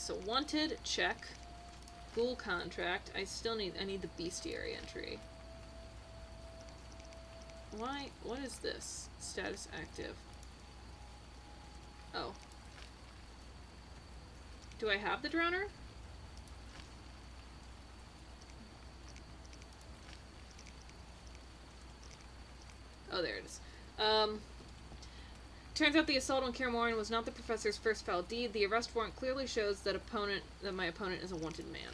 so wanted, check. Ghoul contract. I need the bestiary entry. Why? What is this? Status active. Oh. Do I have the drowner? Oh, there it is. Turns out the assault on Kaer was not the professor's first foul deed. The arrest warrant clearly shows that my opponent is a wanted man.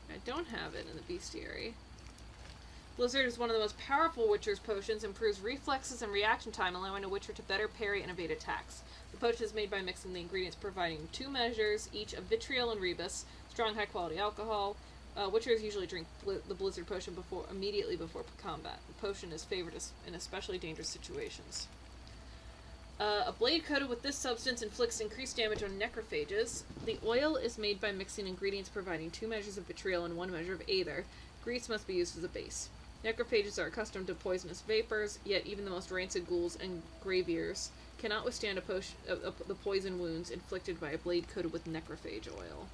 I don't have it in the bestiary. Blizzard is one of the most powerful Witcher's potions, improves reflexes and reaction time, allowing a Witcher to better parry and evade attacks. The potion is made by mixing the ingredients, providing 2 measures, each of vitriol and rebus, strong high-quality alcohol. Witchers usually drink the Blizzard potion immediately before combat. The potion is favored in especially dangerous situations. A blade coated with this substance inflicts increased damage on necrophages. The oil is made by mixing ingredients providing 2 measures of vitriol and 1 measure of aether. Grease must be used as a base. Necrophages are accustomed to poisonous vapors, yet even the most rancid ghouls and graviers cannot withstand the poison wounds inflicted by a blade coated with necrophage oil.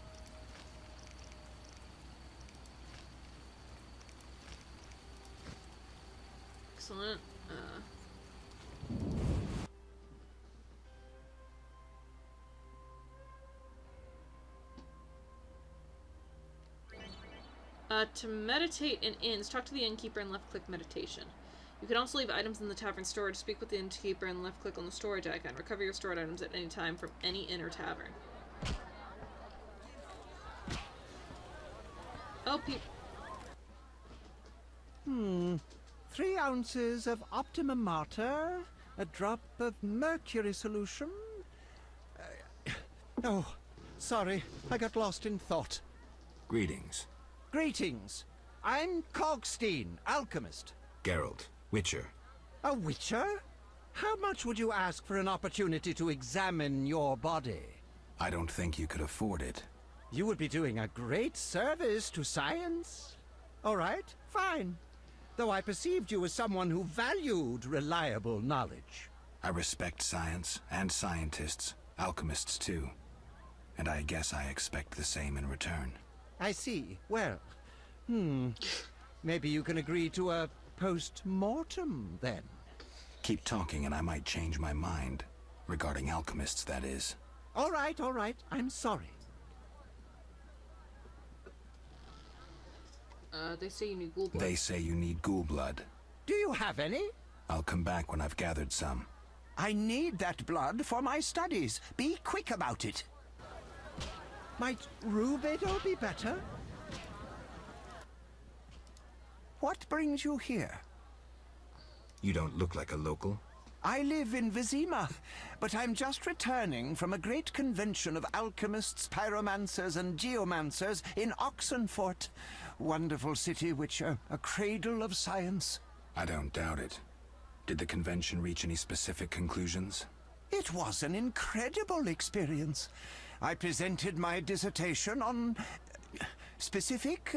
Excellent. To meditate in inns, talk to the innkeeper and left-click meditation. You can also leave items in the tavern storage, speak with the innkeeper, and left-click on the storage icon. Recover your stored items at any time from any inn or tavern. Oh, 3 ounces of Optimum Mater, a drop of mercury solution. Oh, sorry, I got lost in thought. Greetings. Greetings. I'm Cogstein, alchemist. Geralt, Witcher. A witcher? How much would you ask for an opportunity to examine your body? I don't think you could afford it. You would be doing a great service to science. All right, fine. Though I perceived you as someone who valued reliable knowledge. I respect science and scientists, alchemists too. And I guess I expect the same in return. I see. Well, maybe you can agree to a post-mortem, then. Keep talking and I might change my mind. Regarding alchemists, that is. All right. I'm sorry. They say you need ghoul blood. They say you need ghoul blood. Do you have any? I'll come back when I've gathered some. I need that blood for my studies. Be quick about it. Might Rubedo be better? What brings you here? You don't look like a local. I live in Vizima, but I'm just returning from a great convention of alchemists, pyromancers, and geomancers in Oxenfurt. Wonderful city, Witcher, a cradle of science. I don't doubt it. Did the convention reach any specific conclusions? It was an incredible experience. I presented my dissertation on specific.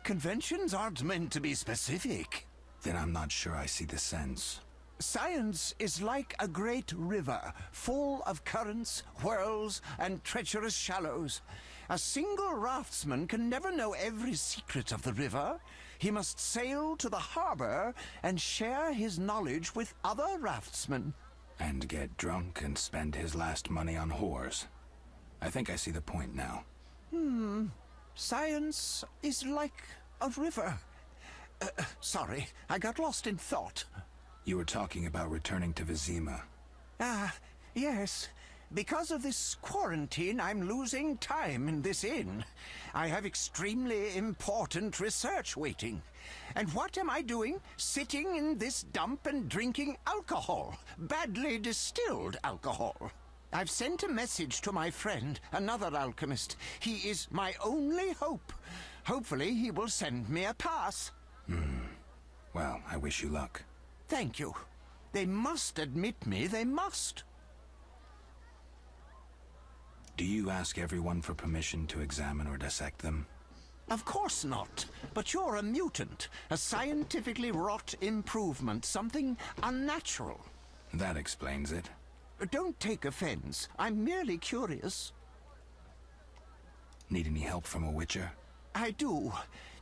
Conventions aren't meant to be specific. Then I'm not sure I see the sense. Science is like a great river, full of currents, whirls, and treacherous shallows. A single raftsman can never know every secret of the river. He must sail to the harbor and share his knowledge with other raftsmen. And get drunk and spend his last money on whores. I think I see the point now. Science is like a river. Sorry, I got lost in thought. You were talking about returning to Vizima. Yes. Because of this quarantine, I'm losing time in this inn. I have extremely important research waiting. And what am I doing? Sitting in this dump and drinking alcohol. Badly distilled alcohol. I've sent a message to my friend, another alchemist. He is my only hope. Hopefully he will send me a pass. Well, I wish you luck. Thank you. They must admit me, they must. Do you ask everyone for permission to examine or dissect them? Of course not. But you're a mutant, a scientifically wrought improvement, something unnatural. That explains it. Don't take offense. I'm merely curious. Need any help from a witcher? I do.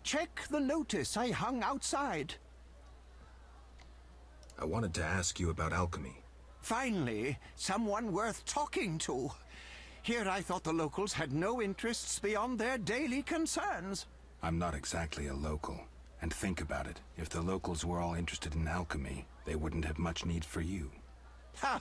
Check the notice I hung outside. I wanted to ask you about alchemy. Finally, someone worth talking to. Here I thought the locals had no interests beyond their daily concerns. I'm not exactly a local. And think about it. If the locals were all interested in alchemy, they wouldn't have much need for you. Ha!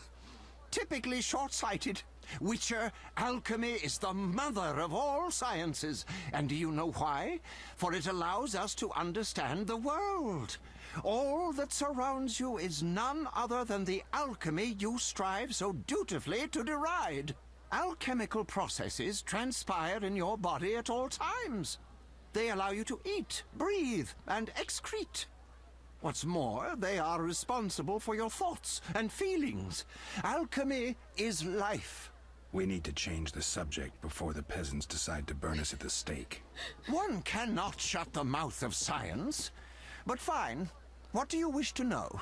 Typically short-sighted. Witcher, alchemy is the mother of all sciences. And do you know why? For it allows us to understand the world. All that surrounds you is none other than the alchemy you strive so dutifully to deride. Alchemical processes transpire in your body at all times. They allow you to eat, breathe, and excrete. What's more, they are responsible for your thoughts and feelings. Alchemy is life. We need to change the subject before the peasants decide to burn us at the stake. One cannot shut the mouth of science. But fine. What do you wish to know?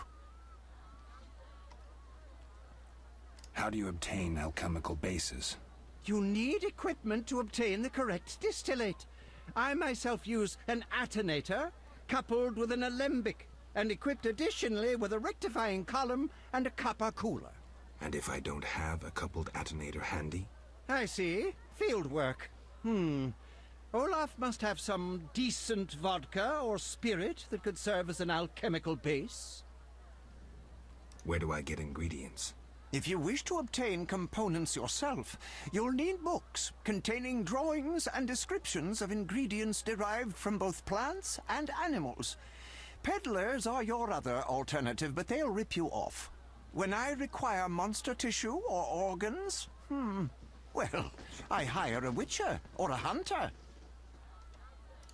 How do you obtain alchemical bases? You need equipment to obtain the correct distillate. I myself use an attenator, coupled with an alembic, and equipped additionally with a rectifying column and a copper cooler. And if I don't have a coupled attenator handy? I see. Field work. Olaf must have some decent vodka or spirit that could serve as an alchemical base. Where do I get ingredients? If you wish to obtain components yourself, you'll need books containing drawings and descriptions of ingredients derived from both plants and animals. Peddlers are your other alternative, but they'll rip you off. When I require monster tissue or organs, well, I hire a witcher or a hunter.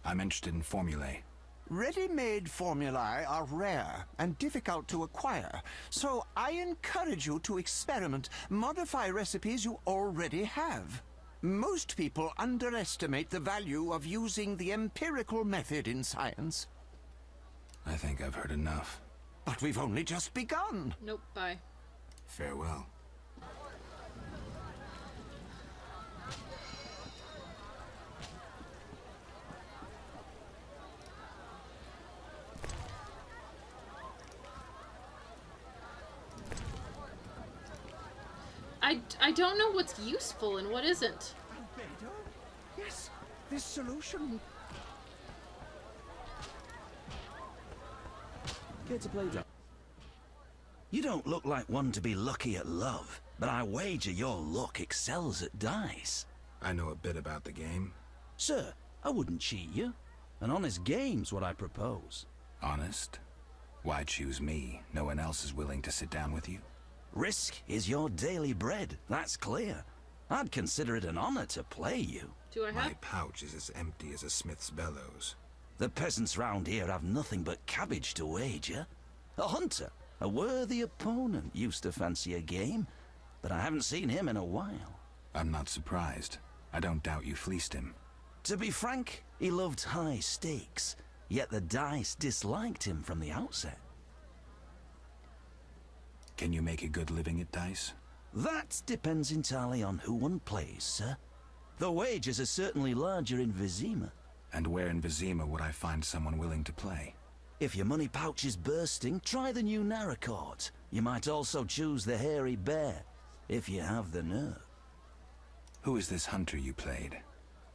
I'm interested in formulae. Ready-made formulae are rare and difficult to acquire, so I encourage you to experiment, modify recipes you already have. Most people underestimate the value of using the empirical method in science. I think I've heard enough. But we've only just begun. Nope, bye. Farewell. I don't know what's useful and what isn't. Albedo? Yes, this solution. Care to play that? You don't look like one to be lucky at love, but I wager your luck excels at dice. I know a bit about the game. Sir, I wouldn't cheat you. An honest game's what I propose. Honest? Why choose me? No one else is willing to sit down with you? Risk is your daily bread, that's clear. I'd consider it an honor to play you. Do I have? My pouch is as empty as a smith's bellows. The peasants round here have nothing but cabbage to wager. A hunter, a worthy opponent, used to fancy a game, but I haven't seen him in a while. I'm not surprised. I don't doubt you fleeced him. To be frank, he loved high stakes, yet the dice disliked him from the outset. Can you make a good living at dice? That depends entirely on who one plays, sir. The wages are certainly larger in Vizima. And where in Vizima would I find someone willing to play? If your money pouch is bursting, try the new Narracourt. You might also choose the Hairy Bear, if you have the nerve. Who is this hunter you played?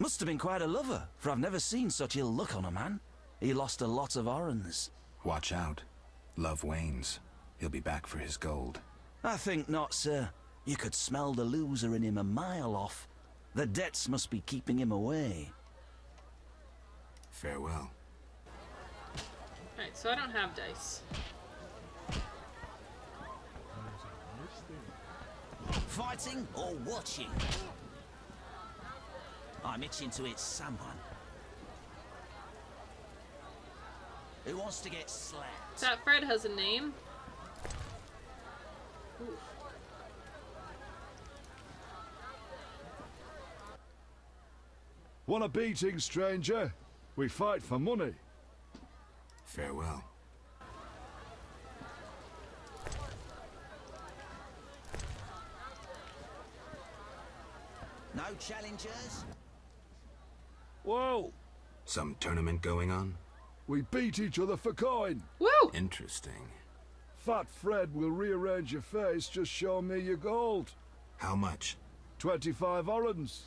Must have been quite a lover, for I've never seen such ill luck on a man. He lost a lot of orans. Watch out. Love wanes. He'll be back for his gold. I think not, sir. You could smell the loser in him a mile off. The debts must be keeping him away. Farewell. Alright, so I don't have dice. Fighting or watching? I'm itching to hit someone. Who wants to get slapped? That Fred has a name. Ooh. Want a beating, stranger? We fight for money. Farewell. No challengers? Well, Some tournament going on? we beat each other for coin. Woo! Interesting. Fat Fred will rearrange your face, just show me your gold. How much? 25 orens.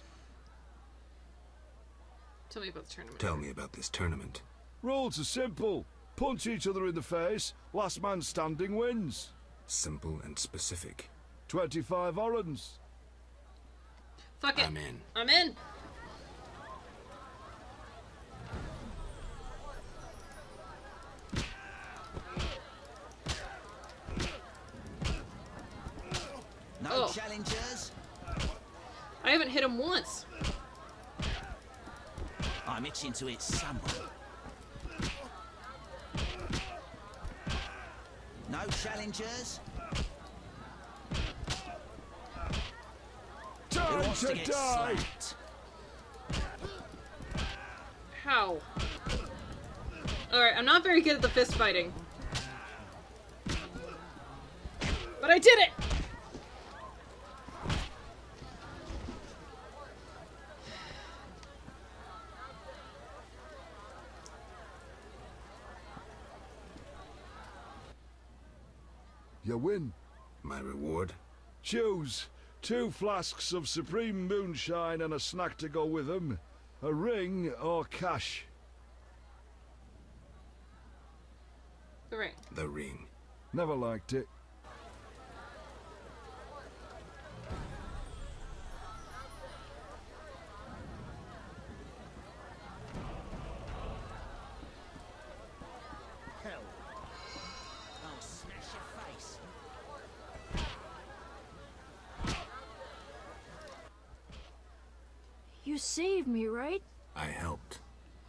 Tell me about the tournament. Tell me about this tournament. Rules are simple. Punch each other in the face, last man standing wins. Simple and specific. 25 orens. Fuck it. I'm in. I'm in. No Oh. challengers. I haven't hit him once. I'm itching to hit someone. No challengers. Who Time wants to to get die! slapped? How? Alright, I'm not very good at the fist fighting. But I did it! You win. My reward? Choose 2 flasks of supreme moonshine and a snack to go with them. A ring or cash. The ring. The ring. Never liked it. I'll smash your face. You saved me, right? I helped.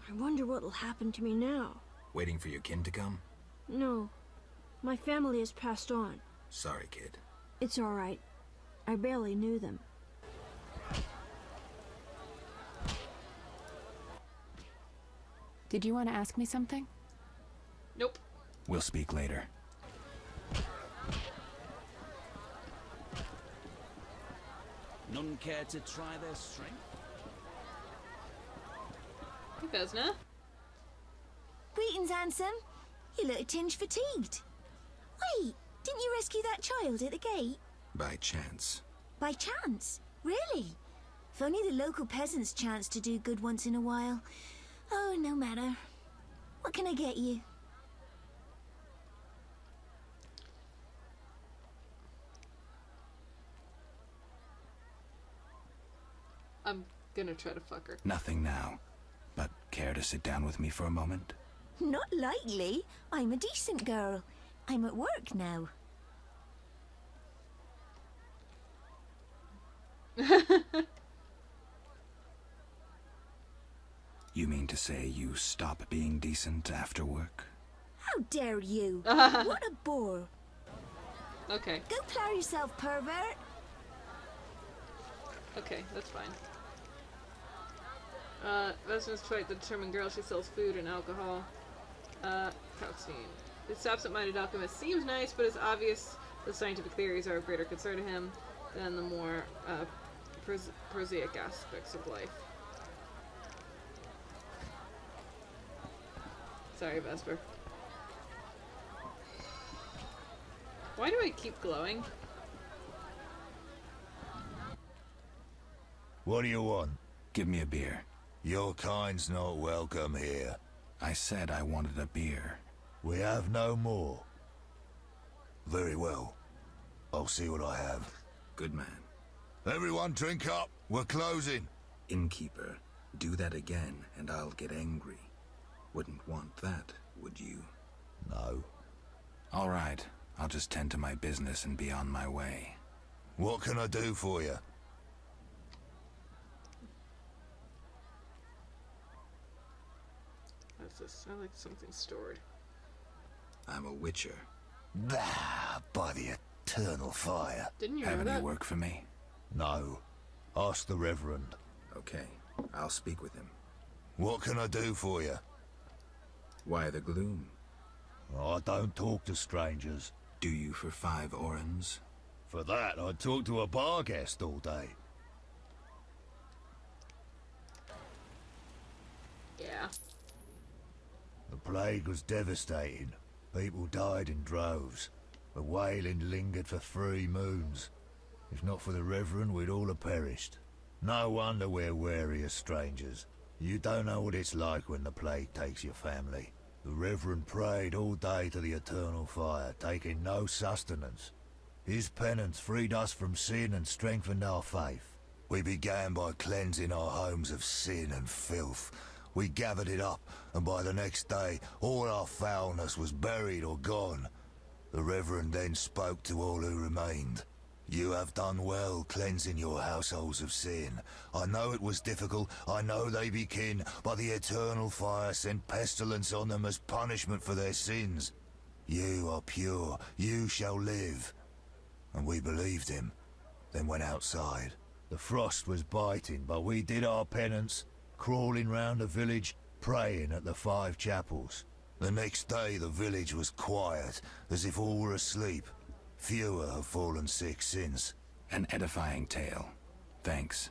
I wonder what'll happen to me now. Waiting for your kin to come? No. My family has passed on. Sorry, kid. It's all right. I barely knew them. Did you want to ask me something? Nope. We'll speak later. None care to try their strength? Hey, Vesna. Greetings, handsome. You look a tinge fatigued. Wait, didn't you rescue that child at the gate? By chance. By chance? Really? If only the local peasants chance to do good once in a while. Oh, no matter. What can I get you? I'm gonna try to fuck her. Nothing now. But care to sit down with me for a moment? Not likely. I'm a decent girl. I'm at work now. You mean to say you stop being decent after work? How dare you? What a bore. Okay. Go plow yourself, pervert. Okay, that's fine. Vesna's quite the determined girl. She sells food and alcohol. Cutscene. This absent-minded alchemist seems nice, but it's obvious the scientific theories are of greater concern to him than the more prosaic aspects of life. Sorry, Vesper. Why do I keep glowing? What do you want? Give me a beer. Your kind's not welcome here. I said I wanted a beer. We have no more. Very well. I'll see what I have. Good man. Everyone drink up. We're closing. Innkeeper, do that again and I'll get angry. Wouldn't want that, would you? No. All right. I'll just tend to my business and be on my way. What can I do for you? What's this? I like something stored. I'm a witcher. Ah, by the eternal fire. Didn't you Have know any that? work for me? No. Ask the Reverend. Okay. I'll speak with him. What can I do for you? Why the gloom? I don't talk to strangers. Do you for 5 orens? For that, I'd talk to a bar guest all day. Yeah. The plague was devastating. People died in droves. The wailing lingered for 3 moons. If not for the Reverend, we'd all have perished. No wonder we're wary of strangers. You don't know what it's like when the plague takes your family. The Reverend prayed all day to the eternal fire, taking no sustenance. His penance freed us from sin and strengthened our faith. We began by cleansing our homes of sin and filth. We gathered it up, and by the next day, all our foulness was buried or gone. The Reverend then spoke to all who remained. You have done well cleansing your households of sin. I know it was difficult, I know they be kin, but the eternal fire sent pestilence on them as punishment for their sins. You are pure, you shall live. And we believed him, then went outside. The frost was biting, but we did our penance, crawling round the village, praying at the 5 chapels. The next day the village was quiet, as if all were asleep. Fewer have fallen sick since. An edifying tale. Thanks.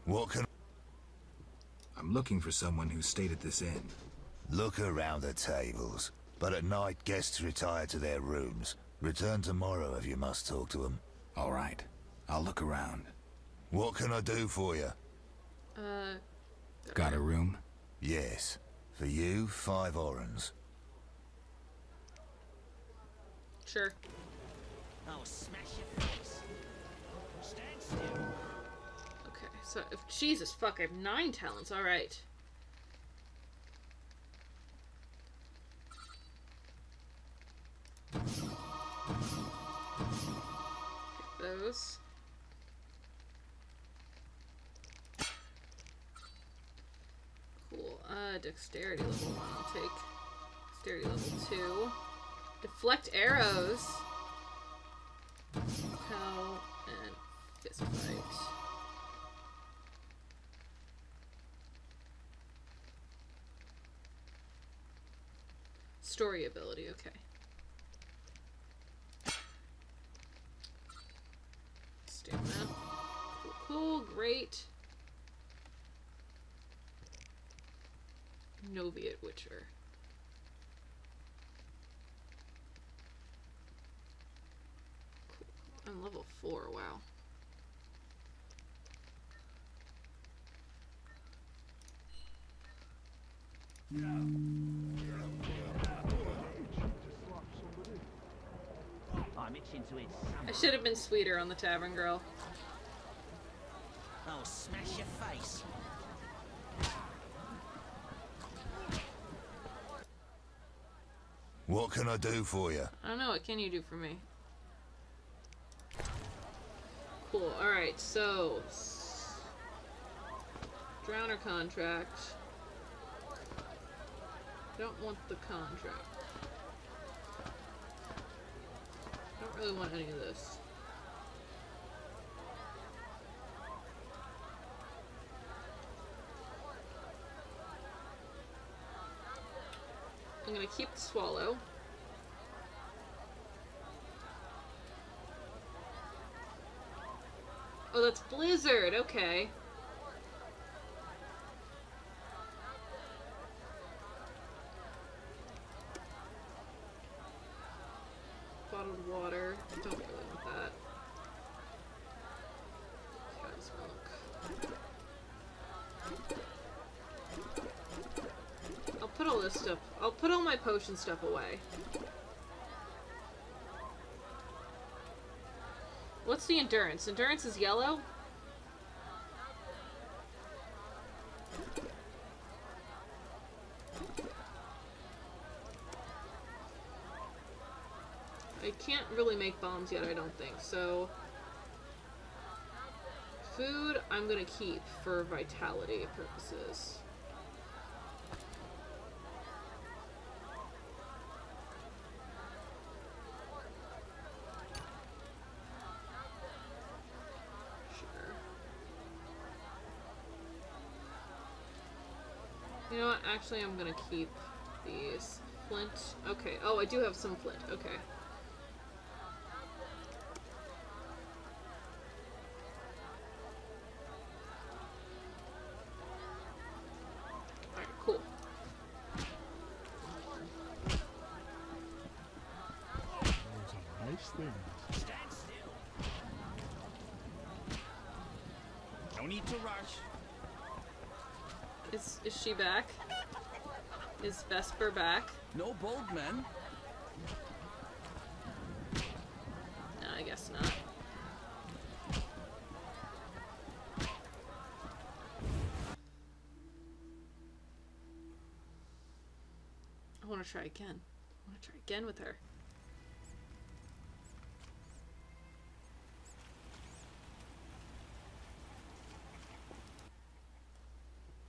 What can... I'm looking for someone who stayed at this inn. Look around the tables. But at night, guests retire to their rooms. Return tomorrow if you must talk to them. All right. I'll look around. What can I do for you? Got a room? Yes. For you, 5 orens. Sure. Oh, smash your face. Stand still. Okay, so if Jesus fuck, I have 9 talents. All right. Get those. Cool. Dexterity level 1. I'll take dexterity level 2. Deflect arrows. Repel and fist fight. Story ability, okay. Stamina. Cool, cool, great. Noviate Witcher. Cool. I'm level 4, wow. I'm itching to eat I should have been sweeter on the tavern girl. Oh, smash your face. What can I do for you? I don't know, what can you do for me? Cool, alright, so... Drowner contract. Don't want the contract. Don't really want any of this. I'm gonna keep the swallow. Oh, that's Blizzard, okay. Bottled water. Don't really want that. Cow's milk. I'll put all this stuff. I'll put all my potion stuff away. What's the endurance? Endurance is yellow? I can't really make bombs yet, I don't think, so... Food, I'm gonna keep for vitality purposes. Sure. You know what, actually I'm gonna keep these. Flint, okay. Oh, I do have some flint, okay. nice things. Stand still. No need to rush. Is she back? Is Vesper back? No bold men. No, I guess not. I want to try again. I want to try again with her.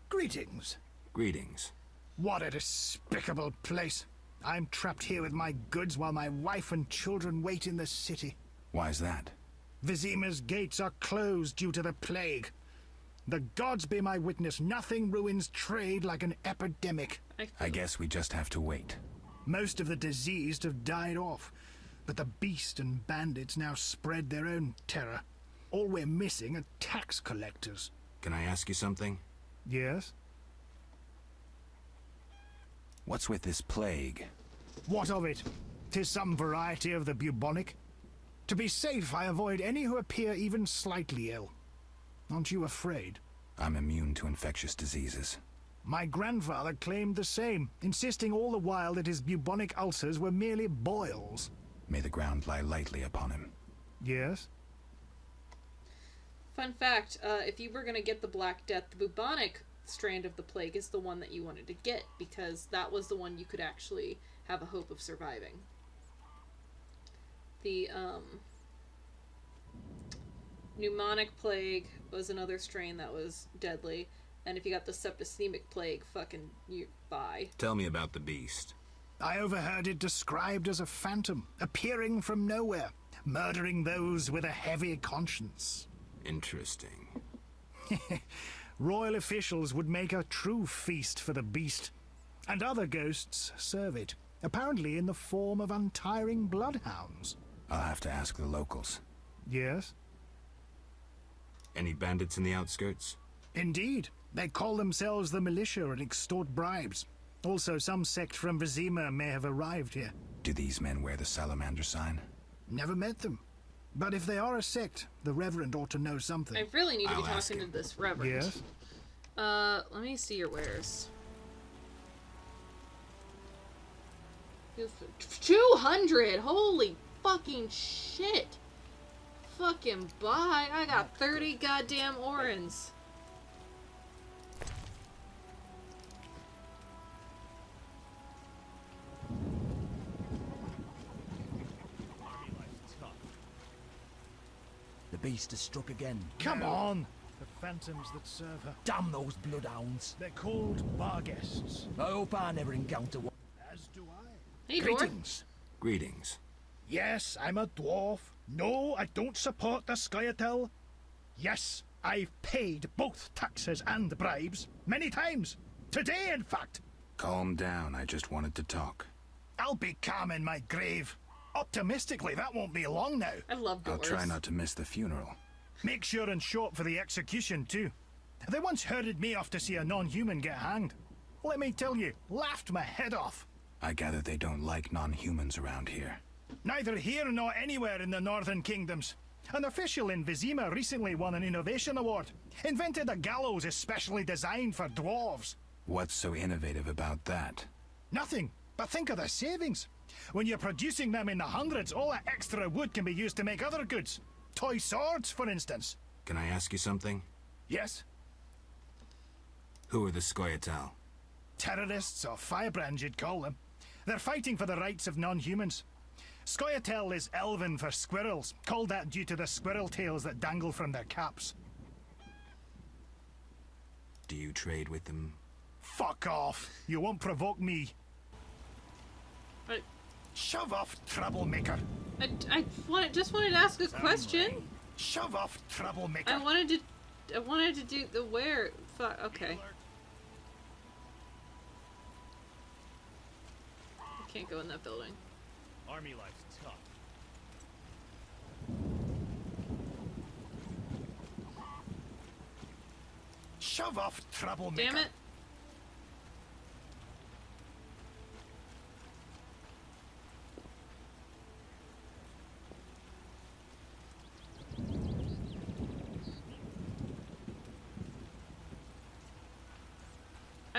Greetings. Greetings. What a despicable place. I'm trapped here with my goods while my wife and children wait in the city. Why's that? Vizima's gates are closed due to the plague. The gods be my witness, nothing ruins trade like an epidemic. I guess we just have to wait. Most of the diseased have died off, but the beast and bandits now spread their own terror. All we're missing are tax collectors. Can I ask you something? Yes? What's with this plague? What of it? 'Tis some variety of the bubonic. To be safe, I avoid any who appear even slightly ill. Aren't you afraid? I'm immune to infectious diseases. My grandfather claimed the same, insisting all the while that his bubonic ulcers were merely boils. May the ground lie lightly upon him. Yes? Fun fact, if you were going to get the Black Death, the bubonic strand of the plague is the one that you wanted to get, because that was the one you could actually have a hope of surviving. The pneumonic plague was another strain that was deadly, and if you got the septicemic plague, fucking you bye. Tell me about the beast. I overheard it described as a phantom, appearing from nowhere, murdering those with a heavy conscience. Interesting. Royal officials would make a true feast for the beast, and other ghosts serve it, apparently in the form of untiring bloodhounds. I'll have to ask the locals. Yes? Any bandits in the outskirts? Indeed. They call themselves the militia and extort bribes. Also, some sect from Vizima may have arrived here. Do these men wear the salamander sign? Never met them. But if they are a sect, the Reverend ought to know something. I really need to be I'll ask talking to him. this Reverend. Yes? Let me see your wares. 200! Holy fucking shit! Fucking bye! I got 30 goddamn orens. The beast has struck again. Come on! The phantoms that serve her. Damn those bloodhounds. They're called bar guests. I hope I never encounter one. As do I. Hey, Dwarf. Greetings. Greetings. Yes, I'm a dwarf. No, I don't support the Skyatel. Yes, I've paid both taxes and bribes. Many times. Today, in fact. Calm down, I just wanted to talk. I'll be calm in my grave. Optimistically, that won't be long now. I love dwarves. I'll try not to miss the funeral. Make sure and show up for the execution, too. They once herded me off to see a non-human get hanged. Let me tell you, laughed my head off. I gather they don't like non-humans around here. Neither here nor anywhere in the Northern Kingdoms. An official in Vizima recently won an innovation award. Invented a gallows especially designed for dwarves. What's so innovative about that? Nothing, but think of the savings. When you're producing them in the hundreds, all that extra wood can be used to make other goods. Toy swords, for instance. Can I ask you something? Yes? Who are the Skoyatal? Terrorists, or firebrands you'd call them. They're fighting for the rights of non-humans. Skoyatel is Elven for squirrels, called that due to the squirrel tails that dangle from their caps. Do you trade with them? Fuck off! You won't provoke me. I, Shove off, troublemaker. just wanted to ask a question. Shove off, troublemaker. I wanted to do the where. Fuck. Okay. I can't go in that building. Army life's tough. Shove off, troublemaker. Damn it.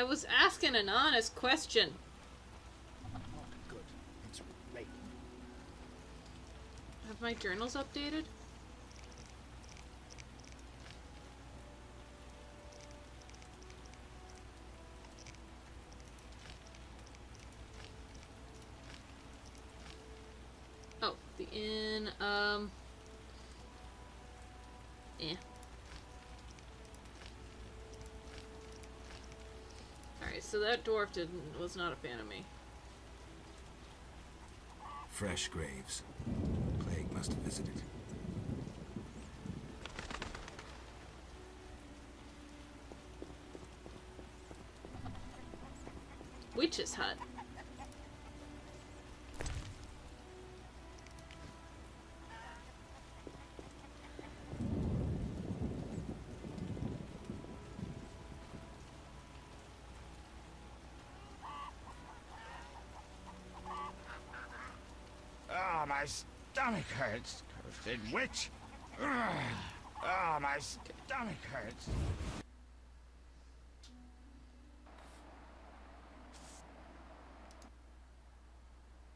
I was asking an honest question. Good. It's raining. Have my journals updated? Oh, the inn, eh. Alright, so that dwarf was not a fan of me. Fresh graves. Plague must have visited. Witch's hut. Oh, my stomach hurts. Cursed witch. Oh, my stomach hurts.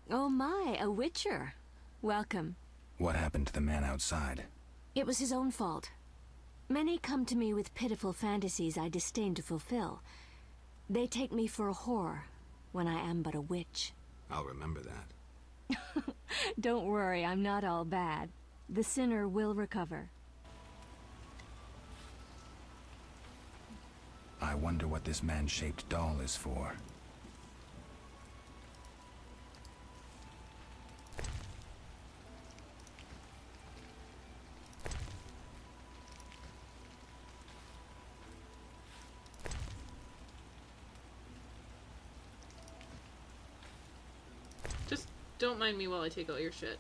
Oh my, a witcher. Welcome. What happened to the man outside? It was his own fault. Many come to me with pitiful fantasies I disdain to fulfill. They take me for a whore, when I am but a witch. I'll remember that. Don't worry, I'm not all bad. The sinner will recover. I wonder what this man-shaped doll is for. Just don't mind me while I take all your shit.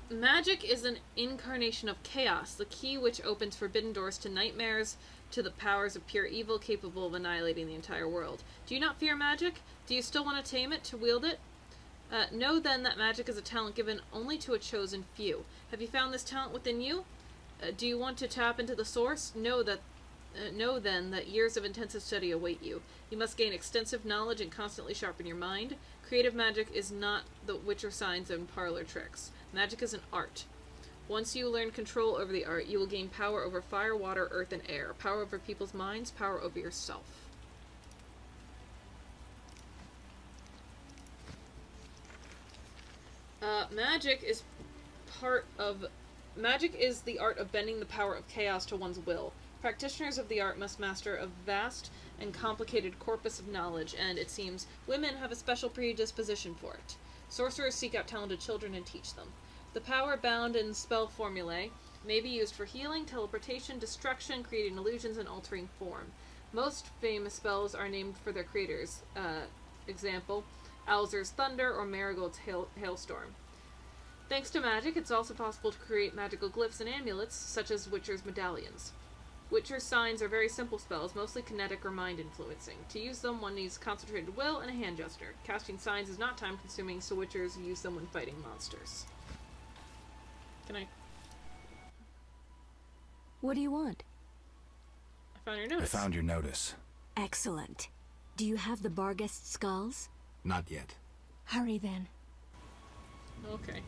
Magic is an incarnation of chaos, the key which opens forbidden doors to nightmares, to the powers of pure evil capable of annihilating the entire world. Do you not fear magic? Do you still want to tame it, to wield it? Know then that magic is a talent given only to a chosen few. Have you found this talent within you? Do you want to tap into the source? Know then that years of intensive study await you. You must gain extensive knowledge and constantly sharpen your mind. Creative magic is not the witcher signs and parlor tricks. Magic is an art. Once you learn control over the art, you will gain power over fire, water, earth, and air. Power over people's minds, power over yourself. Magic is the art of bending the power of chaos to one's will. Practitioners of the art must master a vast and complicated corpus of knowledge, and, it seems, women have a special predisposition for it. Sorcerers seek out talented children and teach them. The power bound in spell formulae may be used for healing, teleportation, destruction, creating illusions, and altering form. Most famous spells are named for their creators. Example, Alzur's Thunder or Marigold's Hailstorm. Thanks to magic, it's also possible to create magical glyphs and amulets, such as Witcher's medallions. Witcher's signs are very simple spells, mostly kinetic or mind-influencing. To use them, one needs concentrated will and a hand gesture. Casting signs is not time-consuming, so Witchers use them when fighting monsters. Can I... What do you want? I found your notice. I found your notice. Excellent. Do you have the Barghest skulls? Not yet. Hurry then. Okay.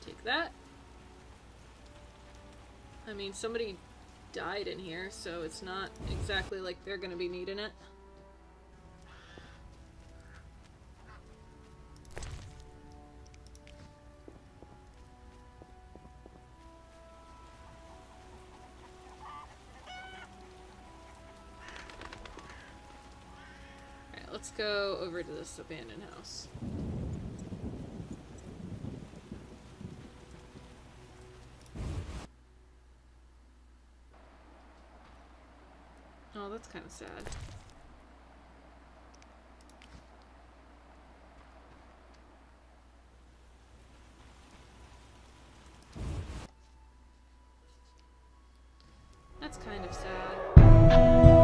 Take that. I mean, somebody died in here, so it's not exactly like they're gonna be needing it. Alright, let's go over to this abandoned house. that's kind of sad. That's kind of sad.